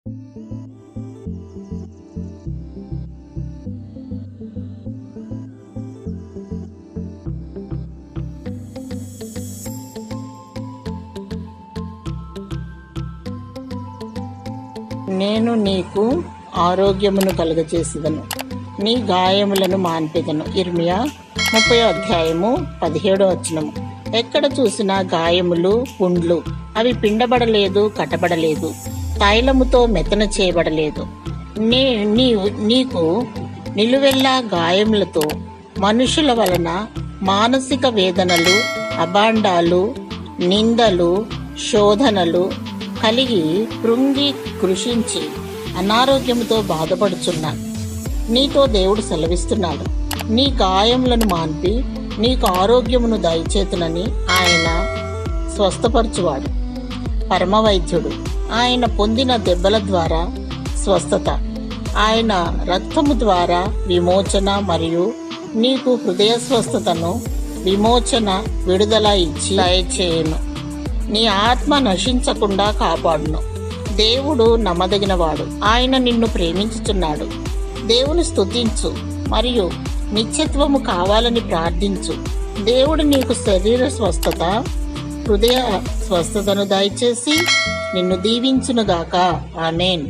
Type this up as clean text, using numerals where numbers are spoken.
నేను నీకు ఆరోగ్యమును కలుగచేసేదను, నీ గాయములను మాన్పెదను. ఇర్మియా 30:17. ఎక్కడ చూసినా గాయములు, పుండ్లు. అవి పిండబడలేదు, కట్టబడలేదు, తైలముతో మెతన చేయబడలేదు. నీకు నిలువెల్లా గాయములతో మనుషుల వలన మానసిక వేదనలు, అభాండాలు, నిందలు, శోధనలు కలిగి కృంగి కృషించి అనారోగ్యముతో బాధపడుచున్నాను. నీతో దేవుడు సెలవిస్తున్నాడు, నీ గాయములను మాన్పి నీకు ఆరోగ్యమును దయచేతునని. ఆయన స్వస్థపరచువాడు, పరమవైద్యుడు. ఆయన పొందిన దెబ్బల ద్వారా స్వస్థత, ఆయన రక్తము ద్వారా విమోచన మరియు నీకు హృదయ స్వస్థతను, విమోచన, విడుదల ఇచ్చి దయచేయును. నీ ఆత్మ నశించకుండా కాపాడును. దేవుడు నమ్మదగినవాడు, ఆయన నిన్ను ప్రేమించుచున్నాడు. దేవుని స్తుతించు మరియు నిత్యత్వము కావాలని ప్రార్థించు. దేవుడు నీకు శరీర స్వస్థత, హృదయ స్వస్థతను దయచేసి నిన్ను దీవించునుగాక. ఆమేన్.